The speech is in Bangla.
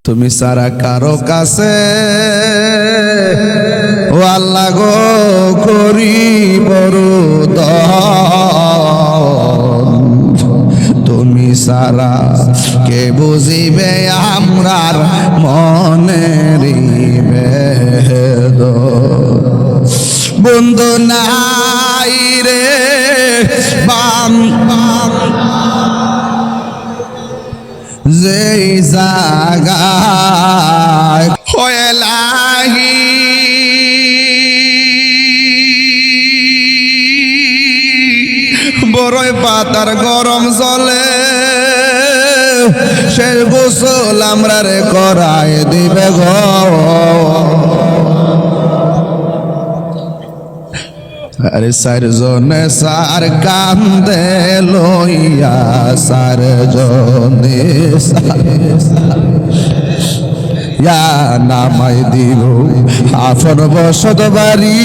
তুমি সারা কারো কাছে ও আল্লাহ গো করি বড় দয়াল। তুমি সারা কে বুঝিবে আমরার মনের বেদনা। বন্ধু নাই রে যেই জাগায় হয়ে লাগি বড়ই পাতার গরম জলে সে গোসল আমরা রে করায় দিবে গো। আরে সার জনে সার কান্দে লইয়া সার জনে নামাই দিল আপন বসত বাড়ি।